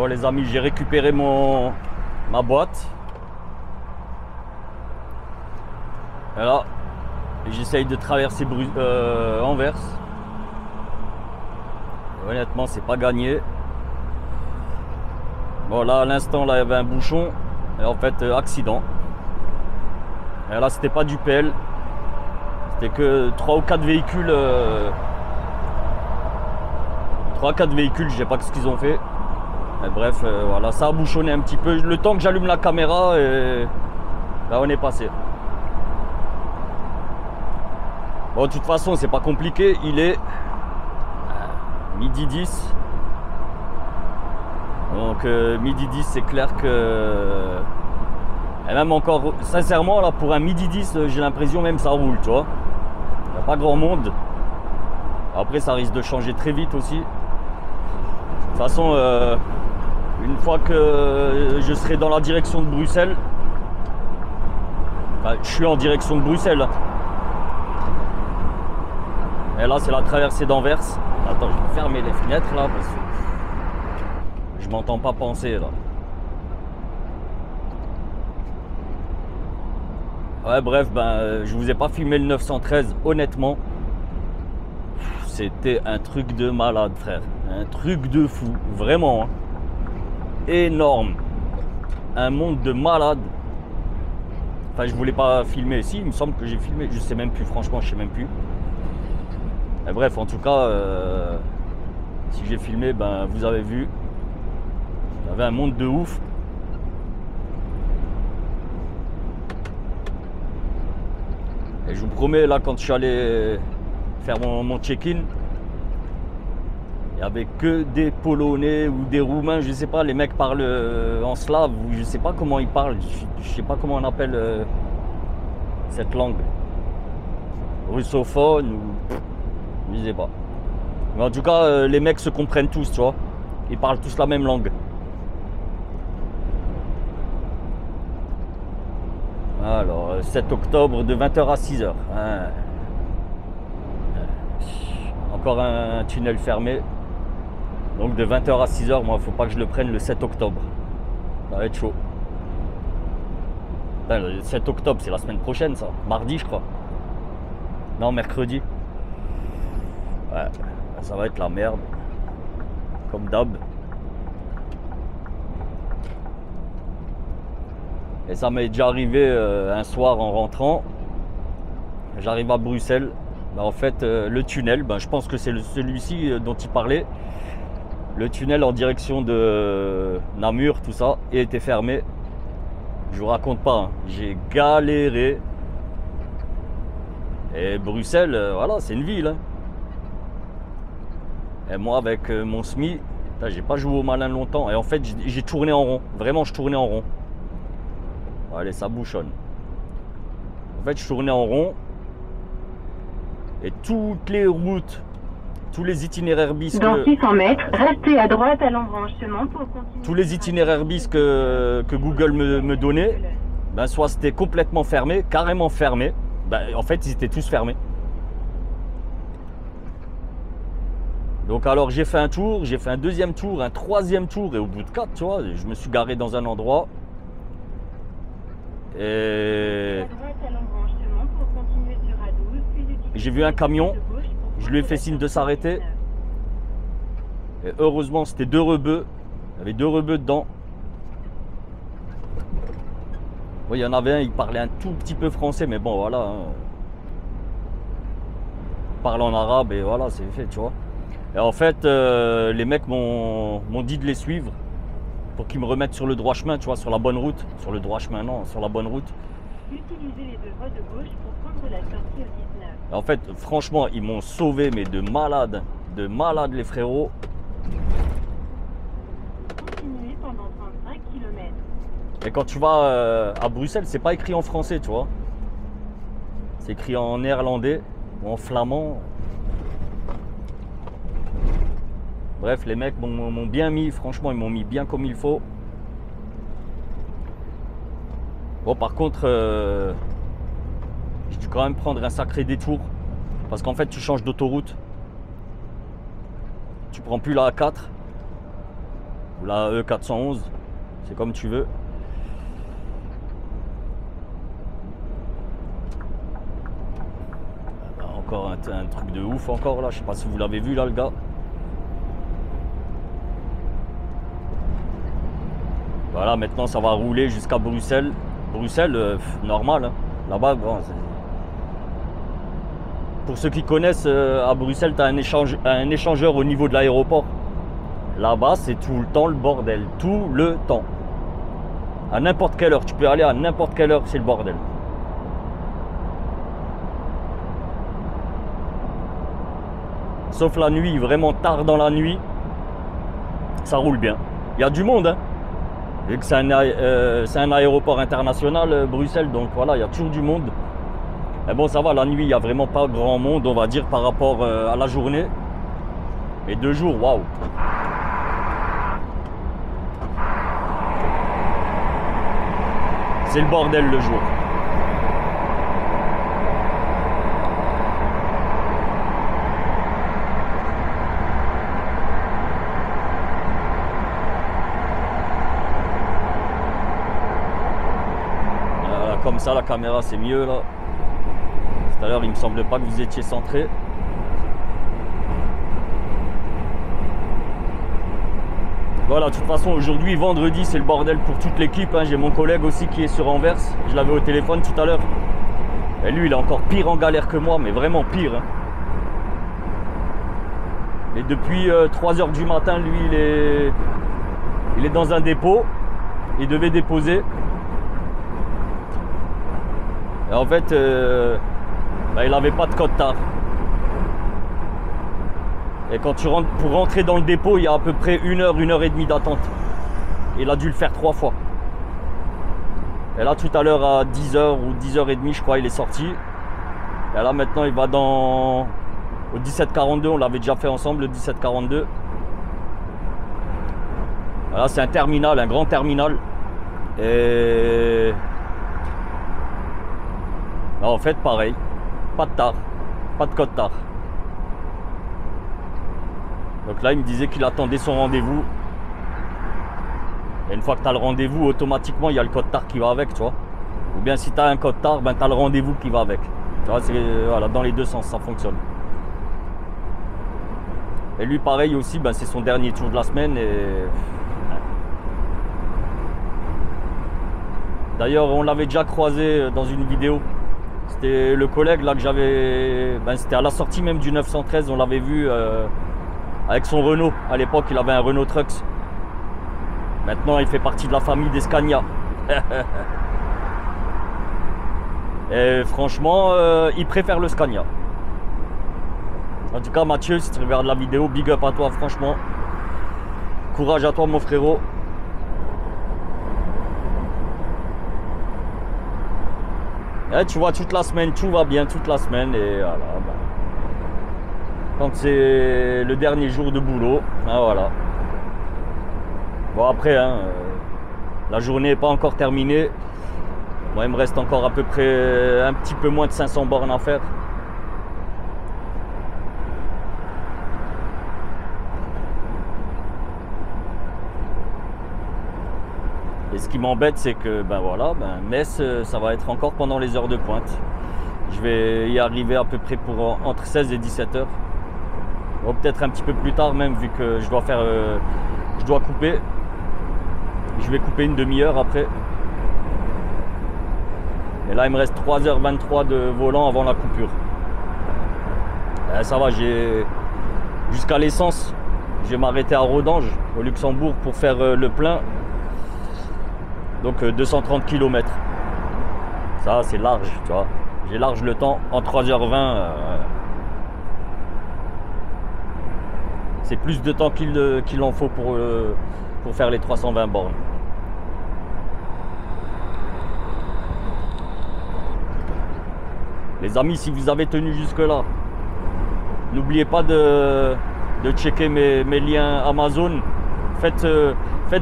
Bon les amis, j'ai récupéré ma boîte. Et là, j'essaye de traverser Anvers. Et honnêtement, c'est pas gagné. Bon là, à l'instant, là, il y avait un bouchon. Et en fait, accident. Et là, c'était pas du PL. C'était que 3 ou 4 véhicules. 3-4 véhicules, je sais pas ce qu'ils ont fait. Mais bref, voilà, ça a bouchonné un petit peu. Le temps que j'allume la caméra, et là, on est passé. Bon, de toute façon, c'est pas compliqué. Il est midi 10. Donc, midi 10, c'est clair que. Et même encore, sincèrement, là, pour un midi 10, j'ai l'impression même ça roule, tu vois. Il n'y a pas grand monde. Après, ça risque de changer très vite aussi. De toute façon, une fois que je serai dans la direction de Bruxelles, enfin, je suis en direction de Bruxelles. Là. Et là, c'est la traversée d'Anvers. Attends, je vais fermer les fenêtres là parce que je m'entends pas penser là. Ouais, bref, ben, je vous ai pas filmé le 913, honnêtement. C'était un truc de malade, frère. Un truc de fou, vraiment. Hein. Énorme. Un monde de malade. Enfin, je voulais pas filmer. Si, il me semble que j'ai filmé. Je sais même plus, franchement, je sais même plus. Et bref, en tout cas, si j'ai filmé, ben, vous avez vu. Il y avait un monde de ouf. Et je vous promets, là, quand je suis allé faire mon check-in, il n'y avait que des Polonais ou des Roumains, je ne sais pas, les mecs parlent en slave, ou je ne sais pas comment ils parlent, je ne sais pas comment on appelle cette langue. Russophone, ou je ne sais pas. Mais en tout cas, les mecs se comprennent tous, tu vois. Ils parlent tous la même langue. Alors, 7 octobre de 20h à 6h. Hein. Encore un tunnel fermé. Donc de 20h à 6h, moi, il ne faut pas que je le prenne le 7 octobre. Ça va être chaud. Putain, le 7 octobre, c'est la semaine prochaine, ça. Mardi, je crois. Non, mercredi. Ouais, ça va être la merde. Comme d'hab. Et ça m'est déjà arrivé un soir en rentrant. J'arrive à Bruxelles. Ben, en fait, le tunnel, ben, je pense que c'est celui-ci dont il parlait. Le tunnel en direction de Namur, tout ça, était fermé. Je vous raconte pas, hein. J'ai galéré. Et Bruxelles, voilà, c'est une ville. Hein. Et moi, avec mon SMI, j'ai pas joué au malin longtemps. Et en fait, j'ai tourné en rond. Vraiment, je tournais en rond. Allez, ça bouchonne. En fait, je tournais en rond. Et toutes les routes, tous les itinéraires bis dans 600 mètres, restez à droite à l'embranchement pour continuer. Tous les itinéraires bis que Google me donnait, ben, soit c'était complètement fermé, carrément fermé. Ben, en fait, ils étaient tous fermés. Donc alors j'ai fait un tour, j'ai fait un deuxième tour, un troisième tour. Et au bout de 4, tu vois, je me suis garé dans un endroit. Et j'ai vu un camion, je lui ai fait signe de s'arrêter. Et heureusement, c'était 2 rebeux. Il y avait 2 rebeux dedans. Oui, il y en avait un, il parlait un tout petit peu français, mais bon, voilà. Hein. Il parle en arabe et voilà, c'est fait, tu vois. Et en fait, les mecs m'ont dit de les suivre pour qu'ils me remettent sur le droit chemin, tu vois, sur la bonne route. Sur le droit chemin, non, sur la bonne route. Utilisez les 2 voies de gauche pour prendre la sortie au 19. Et en fait, franchement, ils m'ont sauvé, mais de malades les frérots. Continuez pendant 35 km. Et quand tu vas à Bruxelles, c'est pas écrit en français, tu vois. C'est écrit en néerlandais ou en flamand. Bref, les mecs m'ont bien mis, franchement, ils m'ont mis bien comme il faut. Bon, par contre, j'ai dû quand même prendre un sacré détour. Parce qu'en fait, tu changes d'autoroute. Tu prends plus la A4. ou la E411, c'est comme tu veux. Encore un truc de ouf encore là, je sais pas si vous l'avez vu là le gars. Voilà, maintenant ça va rouler jusqu'à Bruxelles. Bruxelles, normal, hein. Là-bas, bon, pour ceux qui connaissent, à Bruxelles, tu as un échangeur au niveau de l'aéroport. Là-bas, c'est tout le temps le bordel, tout le temps. À n'importe quelle heure, tu peux aller à n'importe quelle heure, c'est le bordel. Sauf la nuit, vraiment tard dans la nuit, ça roule bien. Il y a du monde, hein. Vu que c'est un aéroport international, Bruxelles, donc voilà, il y a toujours du monde. Mais bon, ça va, la nuit, il n'y a vraiment pas grand monde, on va dire, par rapport à la journée. Et 2 jours, waouh! C'est le bordel le jour. Comme ça, la caméra, c'est mieux là. Tout à l'heure, il me semble pas que vous étiez centré. Voilà, de toute façon, aujourd'hui, vendredi, c'est le bordel pour toute l'équipe, hein. J'ai mon collègue aussi qui est sur Anvers. Je l'avais au téléphone tout à l'heure. Et lui, il est encore pire en galère que moi, mais vraiment pire, hein. Et depuis 3 h du matin, lui, il est dans un dépôt. Il devait déposer. Et en fait, il n'avait pas de code TAR. Et quand tu rentres, pour rentrer dans le dépôt, il y a à peu près 1 heure, 1 heure et demie d'attente. Il a dû le faire 3 fois. Et là, tout à l'heure, à 10 h ou 10 h 30, je crois, il est sorti. Et là, maintenant, il va au 1742. On l'avait déjà fait ensemble, le 1742. Voilà, c'est un terminal, un grand terminal. Et là, en fait, pareil. Pas de TAR. Pas de code TAR. Donc là, il me disait qu'il attendait son rendez-vous. Et une fois que tu as le rendez-vous, automatiquement, il y a le code TAR qui va avec, tu vois. Ou bien si tu as un code TAR, ben, tu as le rendez-vous qui va avec. Tu vois, voilà, dans les deux sens, ça fonctionne. Et lui, pareil aussi, ben, c'est son dernier tour de la semaine. D'ailleurs, on l'avait déjà croisé dans une vidéo. C'était le collègue là que j'avais. Ben, c'était à la sortie même du 913, on l'avait vu avec son Renault. À l'époque, il avait un Renault Trucks. Maintenant, il fait partie de la famille des Scania. Et franchement, il préfère le Scania. En tout cas, Mathieu, si tu regardes la vidéo, big up à toi, franchement. Courage à toi, mon frérot. Et tu vois, toute la semaine, tout va bien, toute la semaine. Et voilà. Ben, quand c'est le dernier jour de boulot, ben voilà. Bon, après, hein, la journée n'est pas encore terminée. Moi, il me reste encore à peu près un petit peu moins de 500 bornes à faire. Et ce qui m'embête, c'est que ben voilà, Metz, ça va être encore pendant les heures de pointe. Je vais y arriver à peu près pour entre 16 et 17 heures. Bon, peut-être un petit peu plus tard même, vu que je dois couper. Je vais couper une demi-heure après. Et là, il me reste 3h23 de volant avant la coupure. Ça va, jusqu'à l'essence, je vais m'arrêter à Rodange, au Luxembourg, pour faire le plein. Donc 230 km. Ça, c'est large, tu vois. J'ai large le temps. En 3h20, c'est plus de temps qu'il en faut pour faire les 320 bornes. Les amis, si vous avez tenu jusque là, n'oubliez pas de checker mes liens Amazon. Faites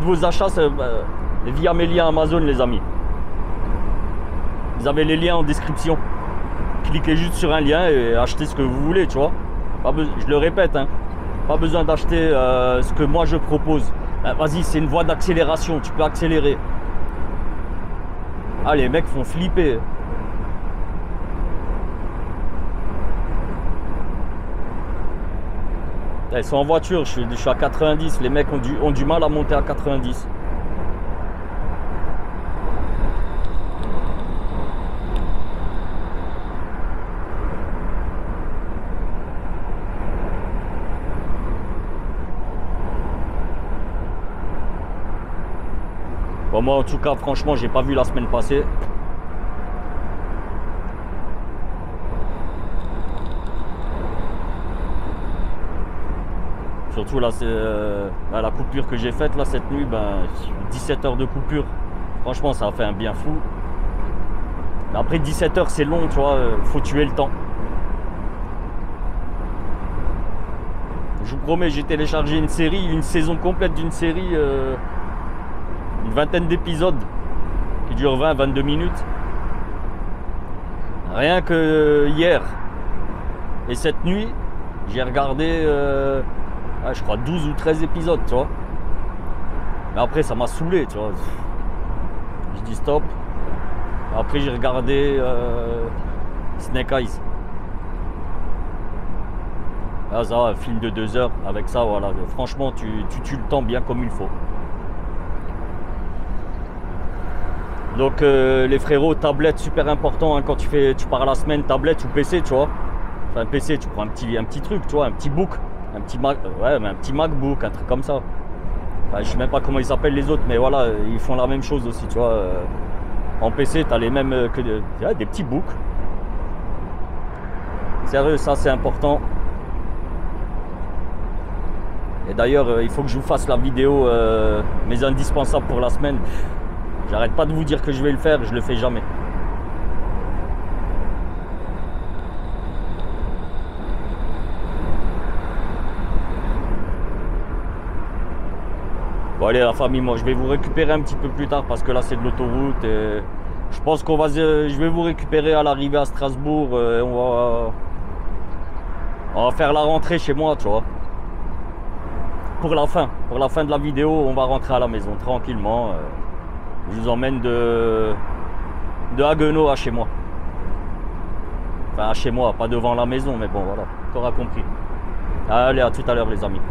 vos achats via mes liens Amazon, les amis. Vous avez les liens en description. Cliquez juste sur un lien et achetez ce que vous voulez, tu vois. Je le répète, hein. Pas besoin d'acheter ce que moi je propose. Vas-y, c'est une voie d'accélération, tu peux accélérer. Ah, les mecs font flipper. Ils sont en voiture, je suis à 90, les mecs ont du mal à monter à 90. Bon, moi en tout cas, franchement, j'ai pas vu la semaine passée. Surtout là, c'est la coupure que j'ai faite là cette nuit, 17 heures de coupure. Franchement, ça a fait un bien fou. Mais après 17 heures, c'est long, tu vois, faut tuer le temps. Je vous promets, j'ai téléchargé une série, une saison complète d'une série, une vingtaine d'épisodes qui durent 20-22 minutes. Rien que hier et cette nuit, j'ai regardé, je crois 12 ou 13 épisodes, tu vois. Mais après, ça m'a saoulé, tu vois. Je dis stop. Après, j'ai regardé Snake Eyes. Là, ça va, un film de 2 heures. Avec ça, voilà. Franchement, tu tues le temps bien comme il faut. Donc, les frérots, tablette, super important. Hein, quand tu pars à la semaine, tablette ou PC, tu vois. Enfin, PC, tu prends un petit truc, tu vois, un petit book. Un petit MacBook, un truc comme ça. Enfin, je sais même pas comment ils s'appellent les autres, mais voilà, ils font la même chose aussi, tu vois. En PC, tu as les mêmes que des petits books. Sérieux, ça c'est important. Et d'ailleurs, il faut que je vous fasse la vidéo mes indispensables pour la semaine. J'arrête pas de vous dire que je vais le faire, je le fais jamais. Bon allez la famille, moi je vais vous récupérer un petit peu plus tard parce que là c'est de l'autoroute et je pense je vais vous récupérer à l'arrivée à Strasbourg et on va faire la rentrée chez moi, tu vois. Pour la fin de la vidéo, on va rentrer à la maison tranquillement. Je vous emmène de Haguenau à chez moi. Enfin à chez moi, pas devant la maison, mais bon voilà, tu auras compris. Allez, à tout à l'heure les amis.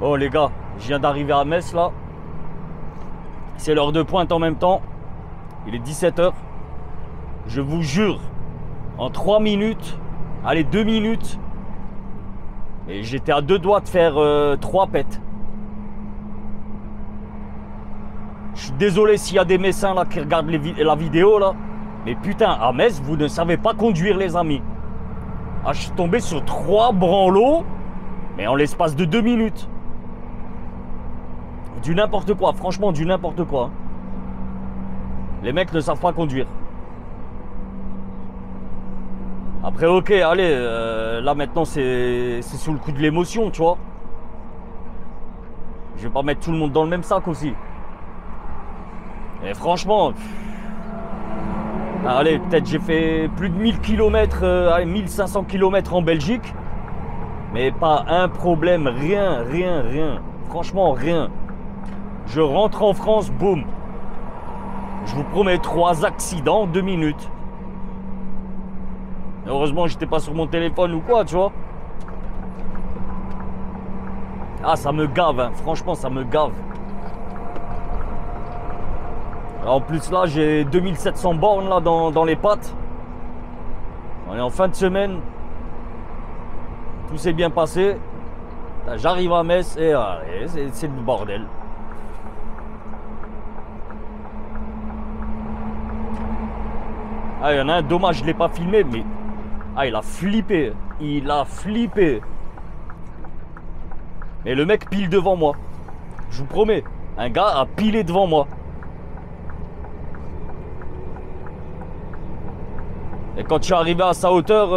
Oh les gars, je viens d'arriver à Metz là. C'est l'heure de pointe en même temps. Il est 17 h. Je vous jure, en 3 minutes, allez 2 minutes, et j'étais à 2 doigts de faire 3 pètes. Je suis désolé s'il y a des médecins là qui regardent la vidéo là. Mais putain, à Metz, vous ne savez pas conduire les amis. Ah, je suis tombé sur 3 branlots, mais en l'espace de 2 minutes. Du n'importe quoi, franchement du n'importe quoi. Les mecs ne savent pas conduire. Après ok, allez, là maintenant c'est sous le coup de l'émotion, tu vois. Je vais pas mettre tout le monde dans le même sac aussi. Et franchement, allez, peut-être j'ai fait plus de 1000 km, 1500 km en Belgique. Mais pas un problème, rien. Franchement, rien. Je rentre en France, boum. Je vous promets 3 accidents en 2 minutes. Heureusement, j'étais pas sur mon téléphone ou quoi, tu vois. Ah, ça me gave, hein. Franchement, ça me gave. En plus, là, j'ai 2700 bornes là, dans les pattes. On est en fin de semaine. Tout s'est bien passé. J'arrive à Metz et c'est le bordel. Ah, il y en a un, dommage, je ne l'ai pas filmé, mais... Ah, il a flippé. Il a flippé. Mais le mec pile devant moi. Je vous promets. Un gars a pilé devant moi. Et quand je suis arrivé à sa hauteur,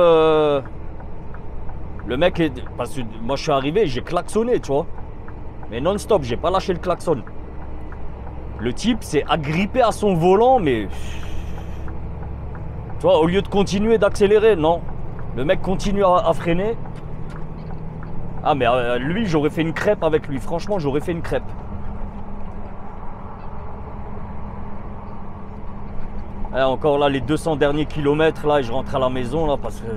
le mec est... Parce que moi, je suis arrivé, j'ai klaxonné, tu vois. Mais non-stop, j'ai pas lâché le klaxon. Le type s'est agrippé à son volant, mais... Tu vois, au lieu de continuer d'accélérer, non. Le mec continue à freiner. Ah mais lui, j'aurais fait une crêpe avec lui. Franchement, j'aurais fait une crêpe. Et encore là, les 200 derniers kilomètres, là, et je rentre à la maison, là, parce que...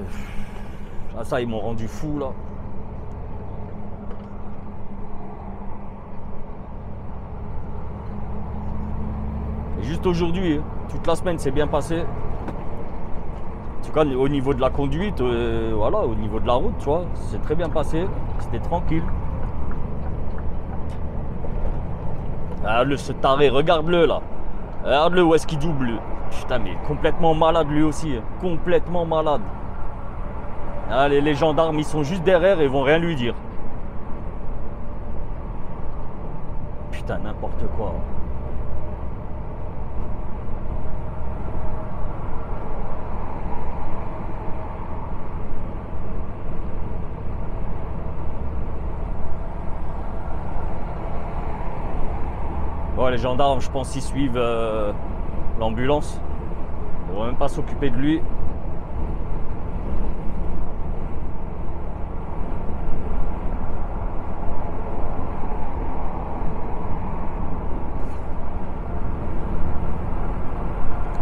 Ah, ça, ils m'ont rendu fou, là. Et juste aujourd'hui, toute la semaine, c'est bien passé. En tout cas, au niveau de la conduite, voilà, au niveau de la route, tu vois, c'est très bien passé. C'était tranquille. Ah, ce taré, regarde-le, là. Regarde-le où est-ce qu'il double. Putain, mais complètement malade, lui aussi. Complètement malade. Ah, les gendarmes, ils sont juste derrière et ils vont rien lui dire. Putain, n'importe quoi. Bon, les gendarmes, je pense, ils suivent l'ambulance. Ils vont même pas s'occuper de lui.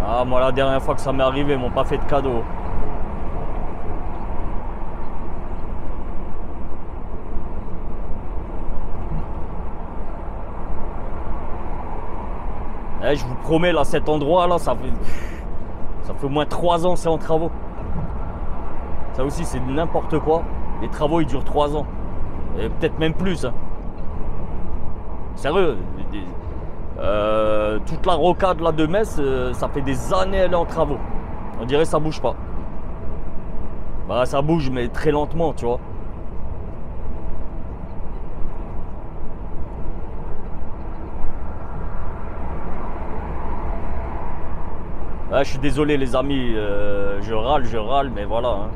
Ah, moi, la dernière fois que ça m'est arrivé, ils m'ont pas fait de cadeau. Eh, je vous promets, là, cet endroit-là, ça fait au moins 3 ans, c'est en travaux. Ça aussi, c'est n'importe quoi. Les travaux, ils durent 3 ans. Et peut-être même plus. Hein. Sérieux. Toute la rocade là de Metz, ça fait des années elle est en travaux. On dirait que ça bouge pas. Bah, ça bouge, mais très lentement, tu vois. Ouais, je suis désolé les amis, je râle, mais voilà. Hein.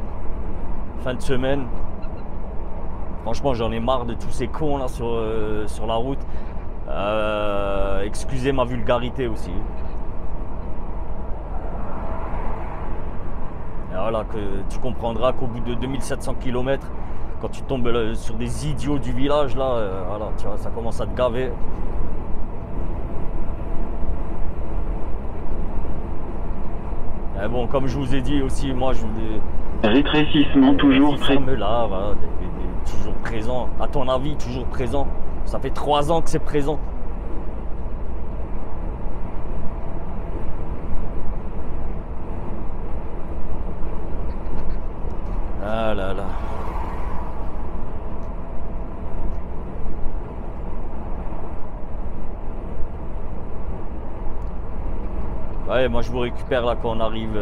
Fin de semaine. Franchement, j'en ai marre de tous ces cons là sur la route. Excusez ma vulgarité aussi. Et voilà, que tu comprendras qu'au bout de 2700 km, quand tu tombes sur des idiots du village, là, voilà, tu vois, ça commence à te gaver. Et bon, comme je vous ai dit aussi, moi je vous dis. Rétrécissement toujours prêt. Là, voilà, toujours présent. À ton avis, toujours présent. Ça fait 3 ans que c'est présent. Ah là là. Ouais, moi je vous récupère là quand on arrive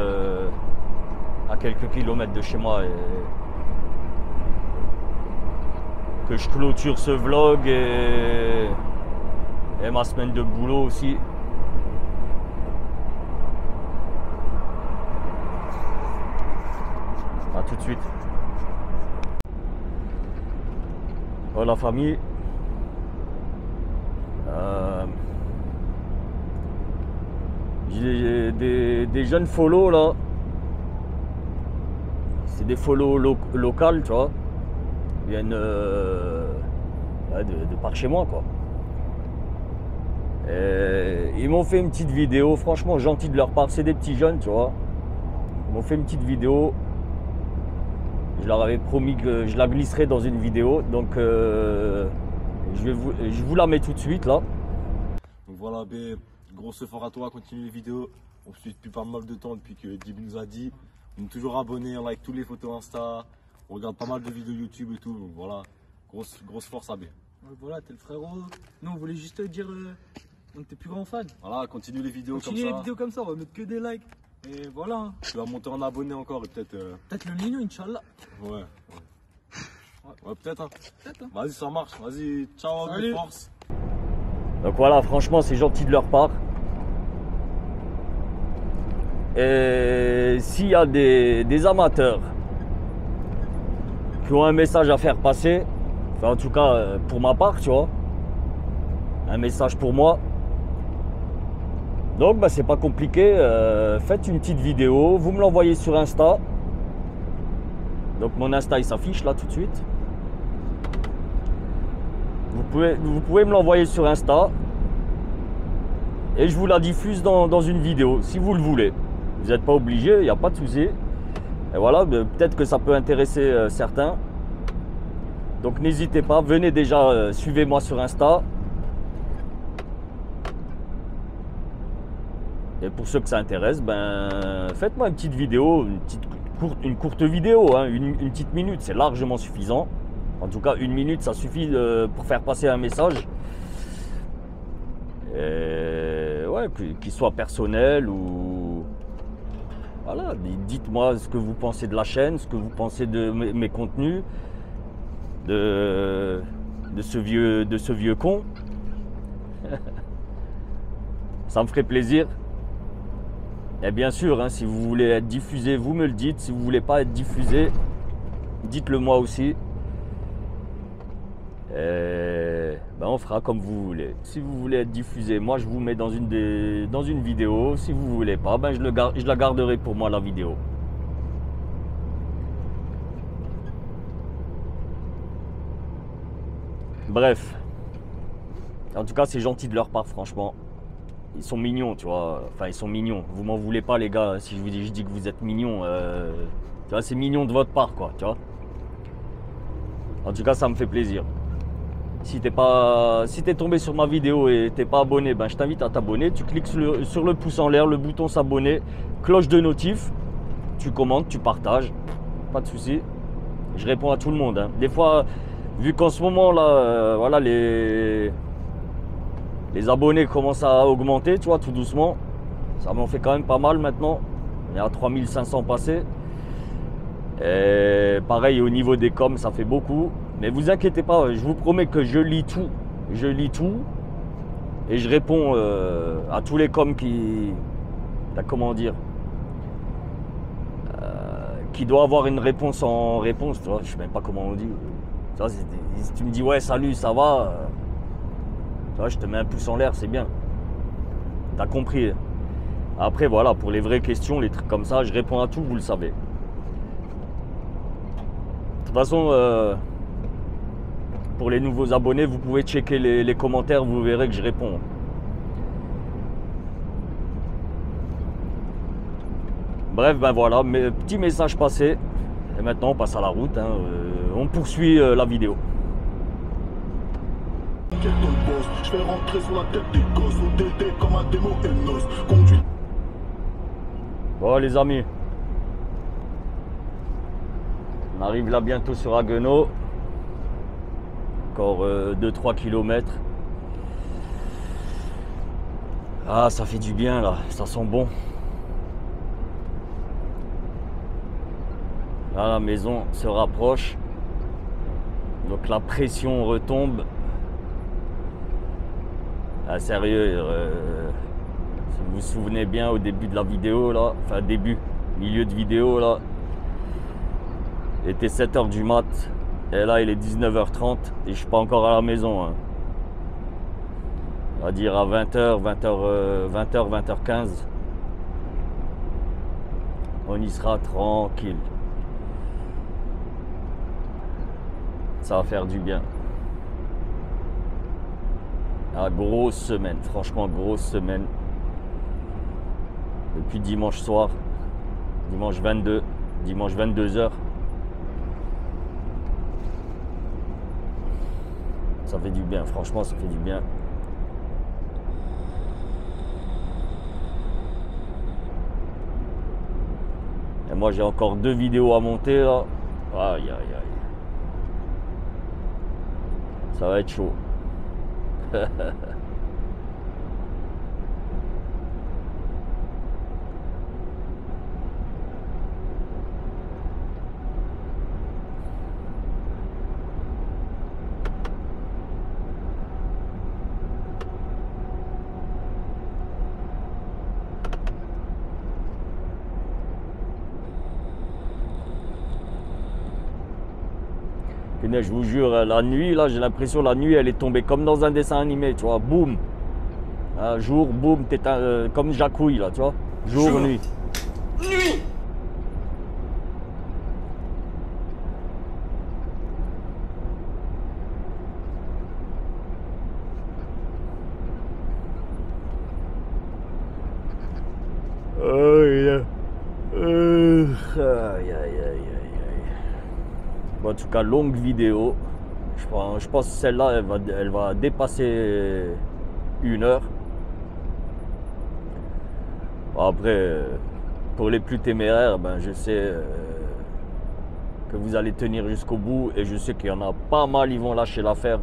à quelques kilomètres de chez moi et que je clôture ce vlog et ma semaine de boulot aussi. A tout de suite. Oh la famille. J'ai des jeunes follow là. C'est des follow locales, tu vois. Ils viennent de par chez moi quoi. Et ils m'ont fait une petite vidéo, franchement gentil de leur part. C'est des petits jeunes, tu vois. Ils m'ont fait une petite vidéo. Je leur avais promis que je la glisserais dans une vidéo. Donc je vous la mets tout de suite là. Donc voilà, gros effort à toi, continue les vidéos. On suit depuis pas mal de temps, depuis que Dib nous a dit. On est toujours abonnés, on like toutes les photos Insta. On regarde pas mal de vidéos YouTube et tout. Donc voilà, grosse force à B. Ouais, voilà, t'es le frérot. Nous, on voulait juste te dire donc t'es plus grand fan. Voilà, continue les vidéos Continue comme ça. les vidéos comme ça, on va mettre que des likes. Et voilà. Hein. Tu vas monter en abonnés encore et peut-être. Peut-être le Lino, Inch'Allah. Ouais, peut-être. Hein. Peut-être. Hein. Vas-y, ça marche. Vas-y, ciao, Salut. force. Donc voilà, franchement, c'est gentil de leur part. Et s'il y a des amateurs qui ont un message à faire passer, enfin en tout cas pour ma part, tu vois, un message pour moi. Donc bah, c'est pas compliqué, faites une petite vidéo, vous me l'envoyez sur Insta. Donc mon Insta il s'affiche là tout de suite. Vous pouvez me l'envoyer sur Insta. Et je vous la diffuse dans une vidéo, si vous le voulez. Vous n'êtes pas obligé, il n'y a pas de souci. Et voilà, peut-être que ça peut intéresser certains. Donc n'hésitez pas, venez déjà, suivez-moi sur Insta. Et pour ceux que ça intéresse, ben, faites-moi une petite vidéo, une courte vidéo, hein, une petite minute, c'est largement suffisant. En tout cas, 1 minute, ça suffit pour faire passer un message. Et ouais, qu'il soit personnel ou... Voilà, dites-moi ce que vous pensez de la chaîne, ce que vous pensez de mes contenus, de ce vieux con. Ça me ferait plaisir. Et bien sûr, hein, si vous voulez être diffusé, vous me le dites. Si vous ne voulez pas être diffusé, dites-le moi aussi. Et ben on fera comme vous voulez. Si vous voulez être diffusé, moi je vous mets dans une vidéo. Si vous voulez pas, ben je la garderai pour moi la vidéo. Bref. En tout cas, c'est gentil de leur part, franchement. Ils sont mignons, tu vois. Enfin, ils sont mignons. Vous m'en voulez pas, les gars, si je dis que vous êtes mignons. Tu vois, c'est mignon de votre part, quoi, tu vois. En tout cas, ça me fait plaisir. Si t'es tombé sur ma vidéo et t'es pas abonné, ben je t'invite à t'abonner. Tu cliques sur le pouce en l'air, le bouton s'abonner, cloche de notif, tu commentes, tu partages, pas de souci. Je réponds à tout le monde, hein. Des fois, vu qu'en ce moment là, voilà, les abonnés commencent à augmenter, tu vois, tout doucement. Ça m'en fait quand même pas mal maintenant. Il y a 3500 passés. Et pareil au niveau des coms, ça fait beaucoup. Mais vous inquiétez pas, je vous promets que je lis tout. Je lis tout. Et je réponds à tous les coms qui... Comment dire, qui doit avoir une réponse en réponse. Tu vois, je sais même pas comment on dit. Tu vois, si tu me dis ouais salut, ça va, tu vois, je te mets un pouce en l'air, c'est bien. T'as compris. Après voilà, pour les vraies questions, les trucs comme ça, je réponds à tout, vous le savez. De toute façon, pour les nouveaux abonnés, vous pouvez checker les commentaires, vous verrez que je réponds. Bref, ben voilà, petit message passé. Et maintenant, on passe à la route. Hein, on poursuit la vidéo. Je fais rentrer sur la tête des gosses, ODD comme un démo Enos. Bon les amis, on arrive là bientôt sur Haguenau. Encore 2-3 km. Ah, ça fait du bien là, ça sent bon. Là, la maison se rapproche. Donc la pression retombe. Ah, sérieux, si vous vous souvenez bien au début de la vidéo là, enfin milieu de vidéo là, il était 7 h du mat et là il est 19 h 30 et je suis pas encore à la maison. Hein. On va dire à 20 h, 20h15, on y sera tranquille. Ça va faire du bien. Ah, grosse semaine, franchement grosse semaine. Depuis dimanche soir, dimanche 22 h. Ça fait du bien, franchement ça fait du bien. Et moi j'ai encore 2 vidéos à monter là. Aïe aïe aïe. Ça va être chaud. Je vous jure, la nuit, là, j'ai l'impression la nuit, elle est tombée comme dans un dessin animé, tu vois, boum. Un jour, boum, t'es comme Jacouille, là, tu vois, jour, nuit. Aïe, aïe, aïe, aïe, aïe. Bon, en tout cas, longue vidéo. Je pense que celle-là, elle va dépasser 1 heure. Bon, après, pour les plus téméraires, ben, je sais que vous allez tenir jusqu'au bout. Et je sais qu'il y en a pas mal, ils vont lâcher l'affaire.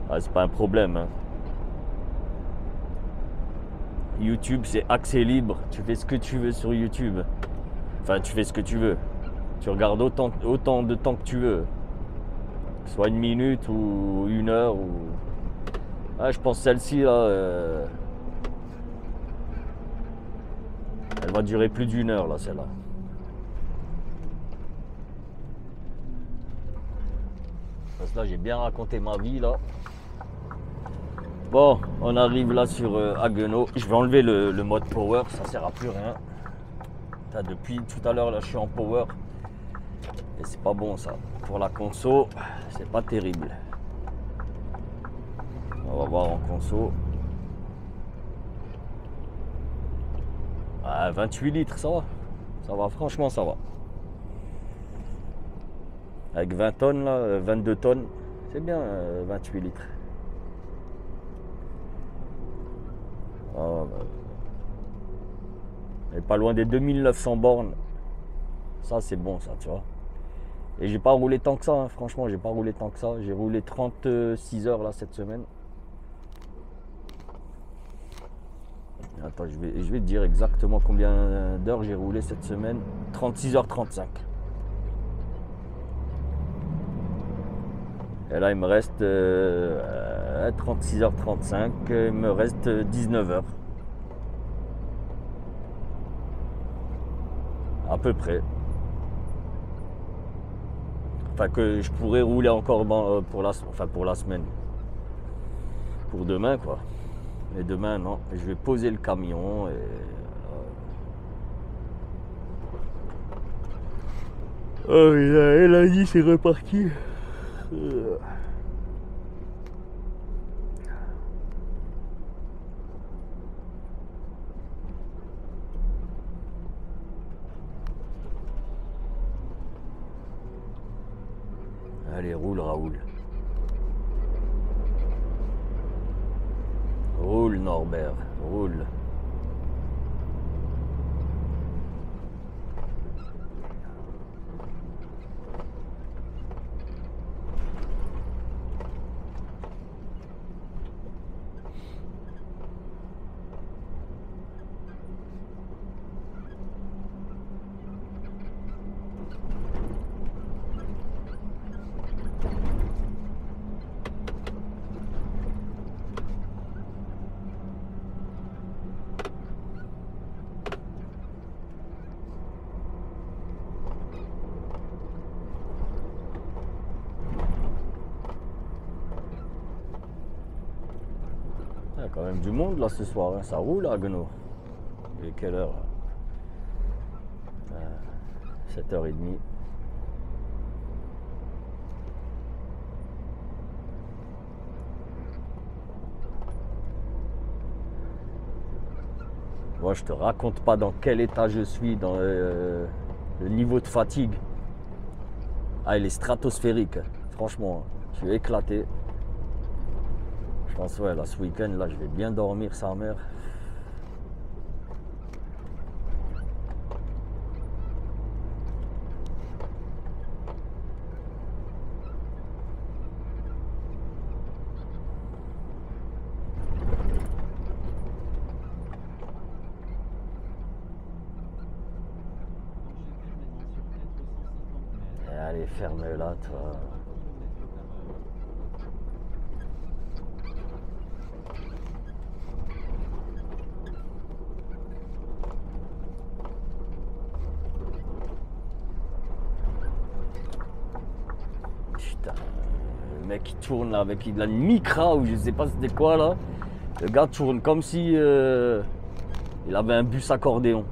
Ah, c'est pas un problème. Hein. YouTube, c'est accès libre. Tu fais ce que tu veux sur YouTube. Enfin, tu fais ce que tu veux. Tu regardes autant de temps que tu veux. Soit 1 minute ou 1 heure. Ou... Ah, je pense celle-ci, là, elle va durer plus d'1 heure, là, celle-là. Parce que là, j'ai bien raconté ma vie, là. Bon, on arrive là sur Haguenau. Je vais enlever le mode power, ça sert à plus rien. Depuis tout à l'heure, là, je suis en power. Et c'est pas bon, ça. Pour la conso, c'est pas terrible. On va voir en conso. Ah, 28 litres, ça va. Ça va, franchement, ça va. Avec 20 tonnes, là, 22 tonnes, c'est bien, 28 litres. Ah, bah. Et pas loin des 2900 bornes. Ça, c'est bon, ça, tu vois. Et j'ai pas roulé tant que ça, hein. Franchement, j'ai pas roulé tant que ça. J'ai roulé 36 heures, là, cette semaine. Attends, je vais te dire exactement combien d'heures j'ai roulé cette semaine. 36h35. Et là, il me reste 36h35. Il me reste 19 heures. À peu près. Enfin, que je pourrais rouler encore pour la semaine. Pour demain, quoi. Mais demain, non. Je vais poser le camion et... Oh, et lundi, c'est reparti. Allez, roule, Raoul. Roule, Norbert, roule. Il y a quand même du monde là ce soir, hein. Ça roule à Haguenau. Il est quelle heure là 7h30. Moi je te raconte pas dans quel état je suis, dans le niveau de fatigue. Ah, il est stratosphérique, franchement, je suis éclaté. Je pense, ouais, là, ce week-end, là, je vais bien dormir, sa mère. Et allez, ferme-la, toi. Le mec qui tourne là avec de la micra ou je sais pas c'était quoi là. Le gars tourne comme si il avait un bus accordéon.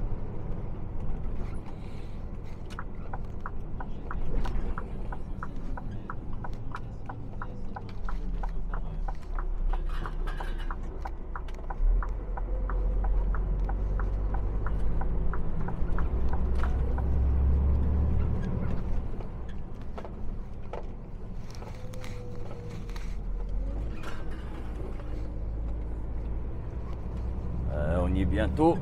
fini bientôt.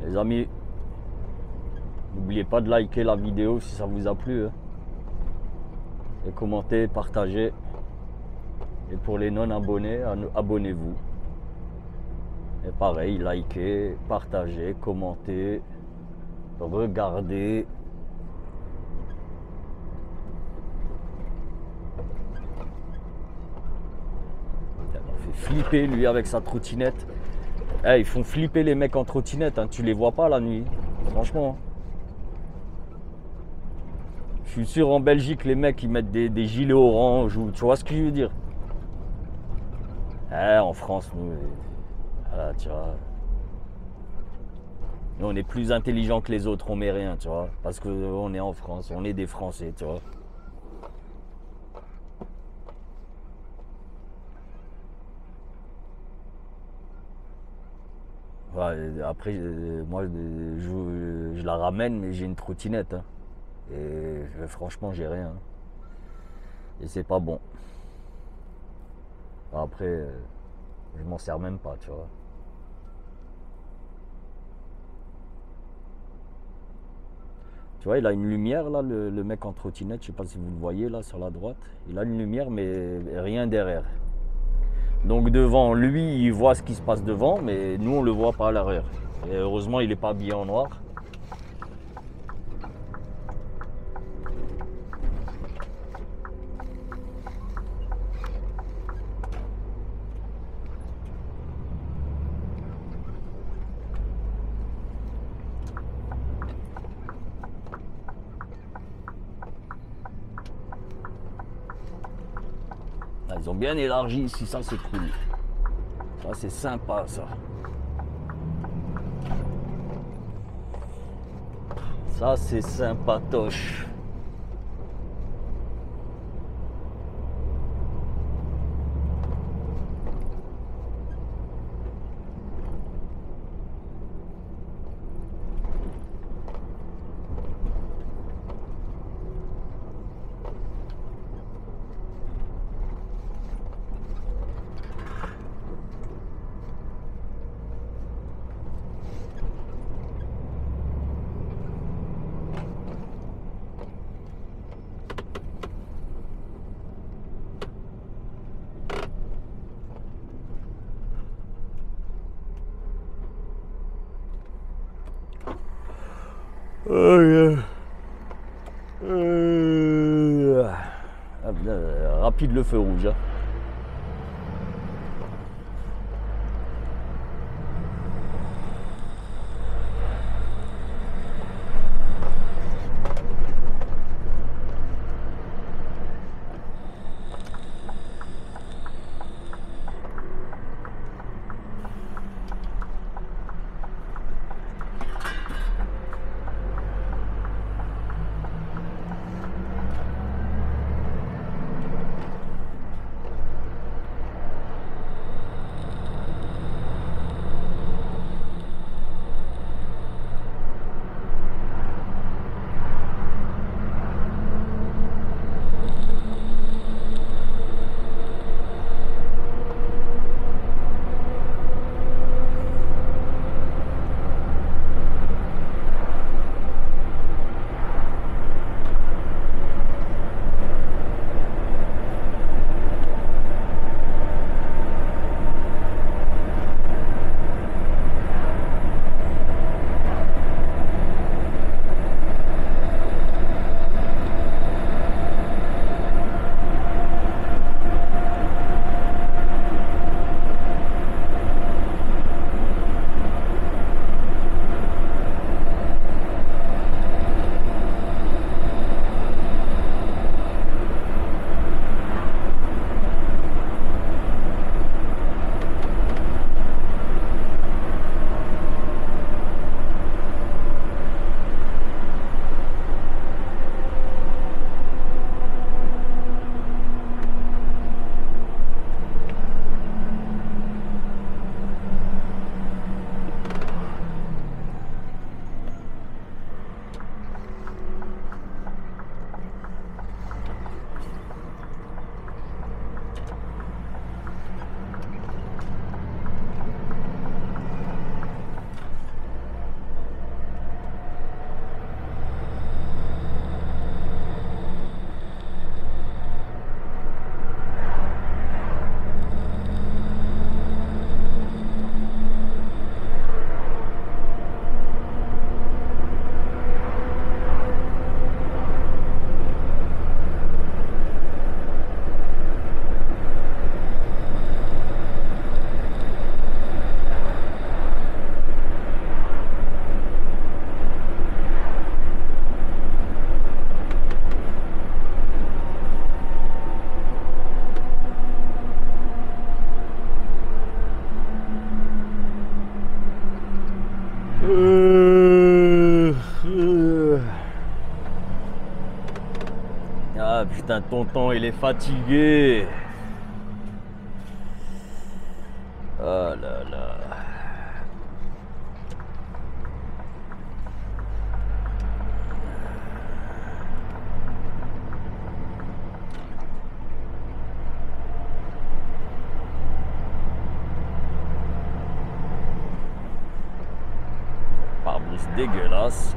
Les amis, n'oubliez pas de liker la vidéo si ça vous a plu. Hein. Et commenter, partager. Et pour les non-abonnés, abonnez-vous. Et pareil, likez, partagez, commentez, regardez. Il m'a fait flipper lui avec sa trottinette. Ils font flipper les mecs en trottinette, hein. Tu les vois pas la nuit, franchement. Je suis sûr en Belgique les mecs ils mettent des gilets orange ou tu vois ce que je veux dire. En France, nous, voilà, tu vois. Nous on est plus intelligents que les autres, on met rien, tu vois. Parce qu'on est en France, on est des Français, tu vois. Ouais, après, moi, je la ramène, mais j'ai une trottinette. Hein. Et franchement, j'ai rien. Hein. Et c'est pas bon. Après, je m'en sers même pas, tu vois. Tu vois, il a une lumière, là, le mec en trottinette. Je sais pas si vous le voyez, là, sur la droite. Il a une lumière, mais rien derrière. Donc devant lui, il voit ce qui se passe devant, mais nous on le voit pas à l'arrière. Et heureusement, il n'est pas habillé en noir. Ils ont bien élargi ici, ça c'est cool. Ça c'est sympa ça. Ça c'est sympatoche. Rapide le feu rouge. Hein. tonton, il est fatigué. Oh là là. Pare-brise dégueulasse.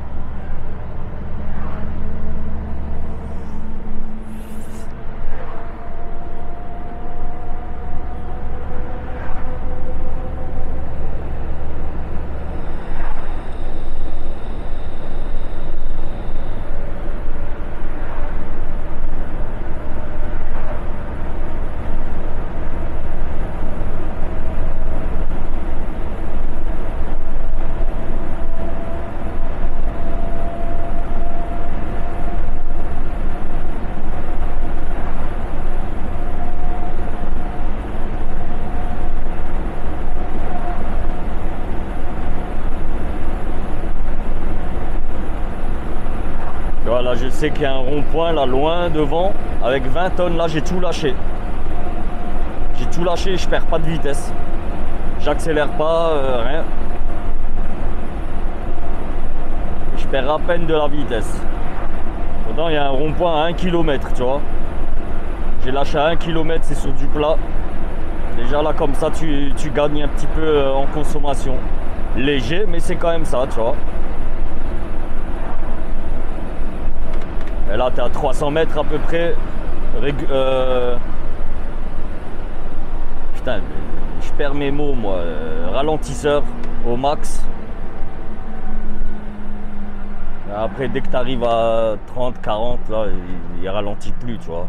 Voilà, je sais qu'il y a un rond-point là loin devant avec 20 tonnes. Là, j'ai tout lâché. J'ai tout lâché, je perds pas de vitesse. J'accélère pas, rien. Je perds à peine de la vitesse. Pourtant, il y a un rond-point à 1 km, tu vois. J'ai lâché à 1 km, c'est sur du plat. Déjà là, comme ça, tu gagnes un petit peu en consommation. Léger, mais c'est quand même ça, tu vois. Et là, tu es à 300 mètres à peu près. Putain, je perds mes mots, moi. Ralentisseur au max. Et après, dès que tu arrives à 30, 40, là, il ralentit plus, tu vois.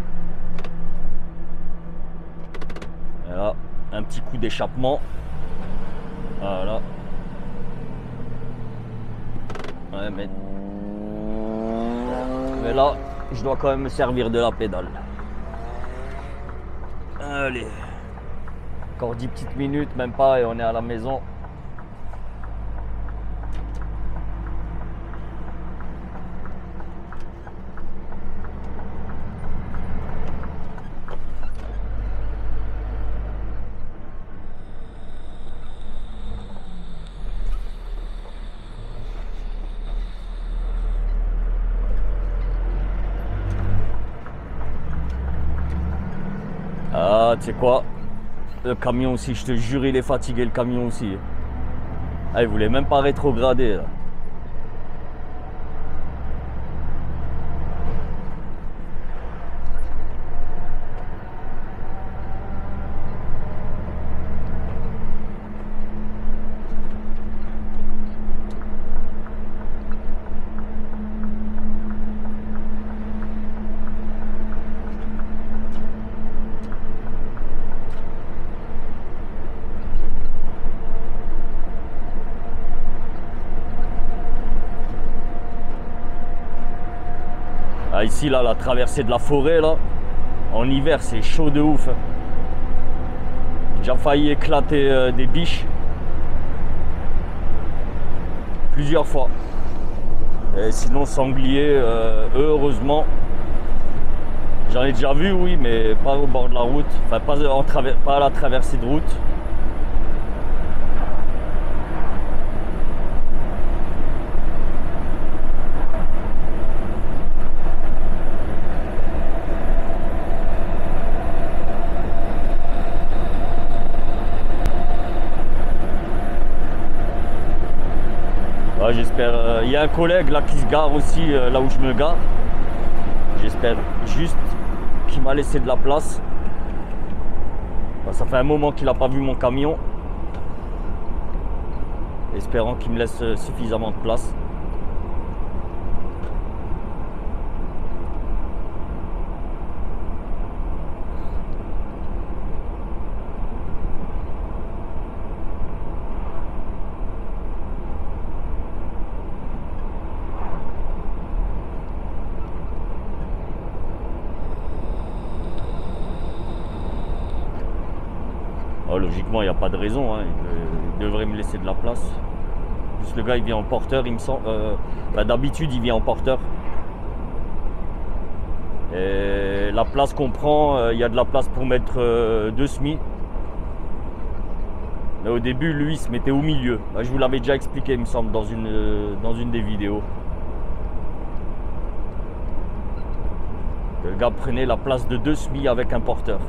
Et là, un petit coup d'échappement. Voilà. Ouais, mais là, je dois quand même me servir de la pédale. Allez. Encore 10 petites minutes, même pas, et on est à la maison. Ah, tu sais quoi? Le camion aussi, je te jure, il est fatigué, le camion aussi. Ah, il voulait même pas rétrograder, là. Ah, ici, là, la traversée de la forêt, là, en hiver, c'est chaud de ouf. J'ai déjà failli éclater des biches. Plusieurs fois. Et sinon, sanglier, heureusement. J'en ai déjà vu, oui, mais pas au bord de la route. Enfin, pas à la traversée de route. Ouais, j'espère. Il y a un collègue là qui se gare aussi là où je me gare. J'espère juste qu'il m'a laissé de la place. Ça fait un moment qu'il n'a pas vu mon camion. Espérant qu'il me laisse suffisamment de place. Oh, logiquement, il n'y a pas de raison, hein. Il devrait me laisser de la place. Juste le gars, il vient en porteur, il me semble. D'habitude, il vient en porteur. Et la place qu'on prend, il y a de la place pour mettre 2 semis. Mais au début, lui, il se mettait au milieu. Je vous l'avais déjà expliqué, il me semble, dans une des vidéos. Le gars prenait la place de 2 semis avec un porteur.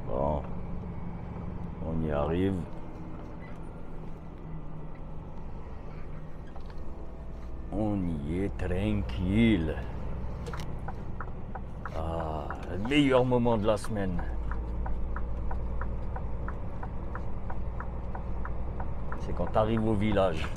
Bon, on y arrive. On y est tranquille. Ah, le meilleur moment de la semaine. C'est quand tu arrives au village.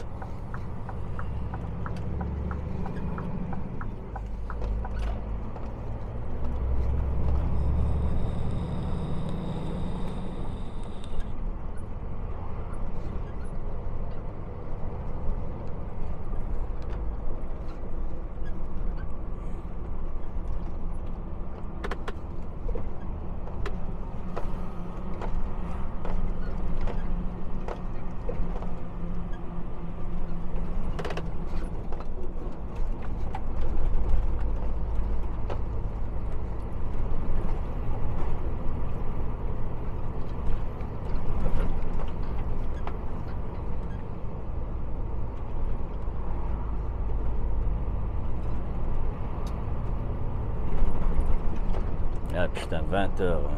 Ah putain, 20 heures.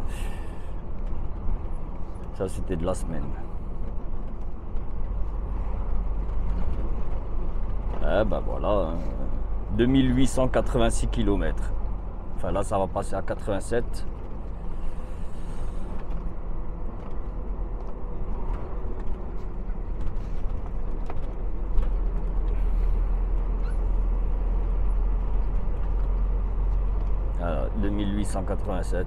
Ça, c'était de la semaine. Ah bah voilà, 2886 km. Enfin là, ça va passer à 87. Alors, 2887.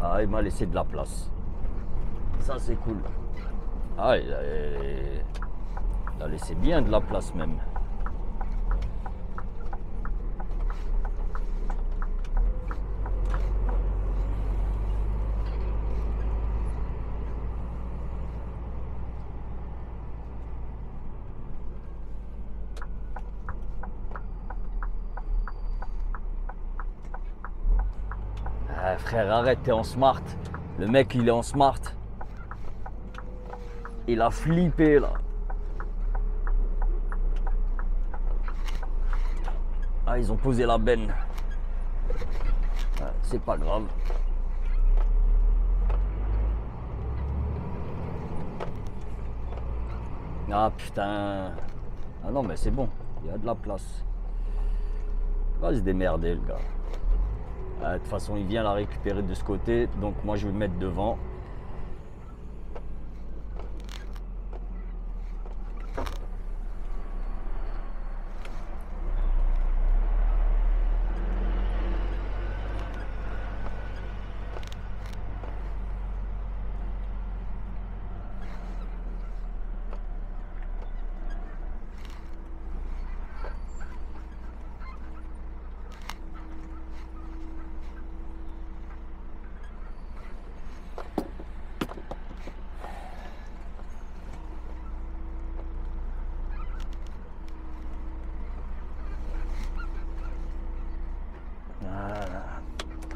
Ah, il m'a laissé de la place. Ça, c'est cool. Ah, il a laissé bien de la place même. Ah, frère, arrête, t'es en smart. Le mec, il est en smart. Il a flippé, là. Ah, ils ont posé la benne. Ah, c'est pas grave. Ah, putain. Ah non, mais c'est bon. Il y a de la place. Il va se démerder, le gars. De toute façon, il vient la récupérer de ce côté, donc moi je vais me mettre devant.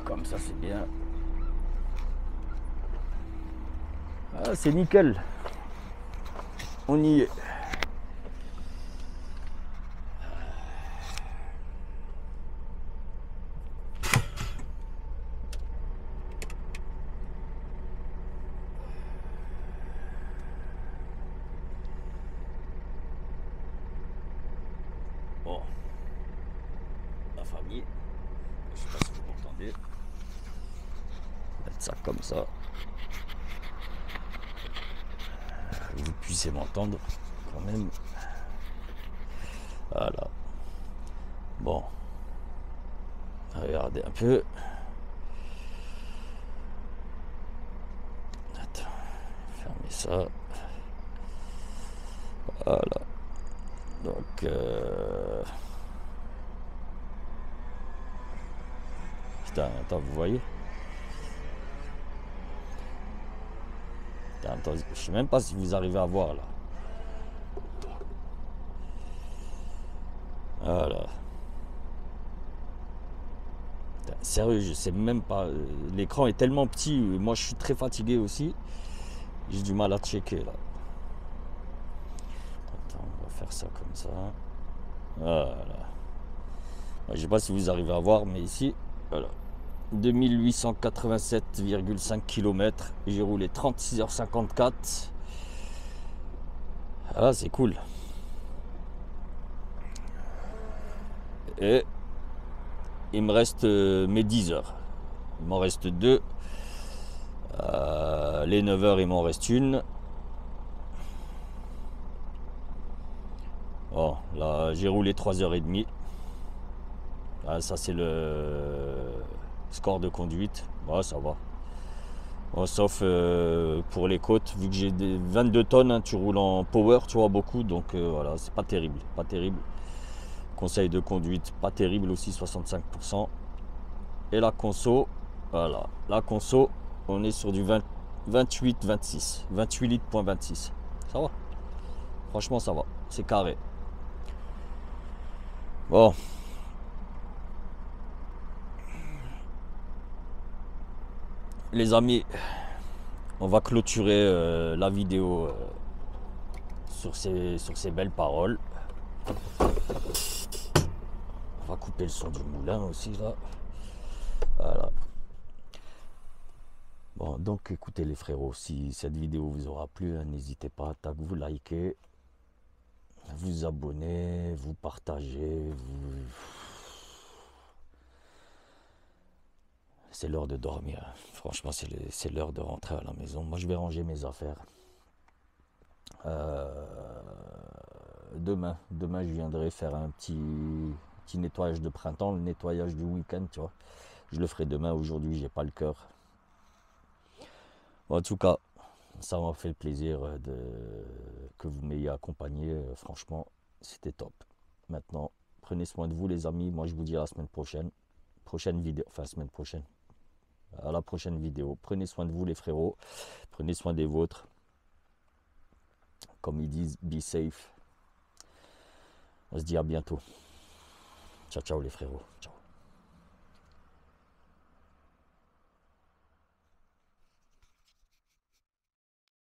Comme ça, c'est bien. Ah, c'est nickel. On y est. Bon. La famille. Je sais pas si vous m'entendez. Mettre ça comme ça. Vous puissiez m'entendre quand même. Voilà. Bon. Regardez un peu. Attends. Fermez ça. Voilà. Donc putain, attends, vous voyez? Putain, attends, je sais même pas si vous arrivez à voir là. Voilà. Putain, sérieux, je sais même pas. L'écran est tellement petit. Moi, je suis très fatigué aussi. J'ai du mal à checker là. Attends, on va faire ça comme ça. Voilà. Je sais pas si vous arrivez à voir, mais ici, voilà. 2887,5 km. J'ai roulé 36h54. Ah, c'est cool. Et il me reste mes 10 heures. Il m'en reste 2. Les 9 heures, il m'en reste une. Bon, là, j'ai roulé 3h30. Ah, ça, c'est le score de conduite. Bon, ça va. Bon, sauf pour les côtes, vu que j'ai des 22 tonnes, hein, tu roules en power, tu vois, beaucoup. Donc voilà, c'est pas terrible. Pas terrible. Conseil de conduite, pas terrible aussi, 65%. Et la conso, voilà. La conso, on est sur du 28,26. 28 litres,26. Ça va. Franchement, ça va. C'est carré. Bon. Les amis, on va clôturer la vidéo sur ces belles paroles. On va couper le son du moulin aussi là. Voilà. Bon, donc écoutez les frérots, si cette vidéo vous aura plu, hein, n'hésitez pas à vous liker, vous abonner, vous partager, C'est l'heure de dormir. Franchement, c'est l'heure de rentrer à la maison. Moi, je vais ranger mes affaires. Demain, je viendrai faire un petit nettoyage de printemps, le nettoyage du week-end, tu vois. Je le ferai demain. Aujourd'hui, j'ai pas le cœur. Bon, en tout cas, ça m'a fait plaisir que vous m'ayez accompagné. Franchement, c'était top. Maintenant, prenez soin de vous, les amis. Moi, je vous dis à la semaine prochaine. Prochaine vidéo, enfin semaine prochaine. À la prochaine vidéo. Prenez soin de vous, les frérots. Prenez soin des vôtres. Comme ils disent, be safe. On se dit à bientôt. Ciao, ciao les frérots. Ciao.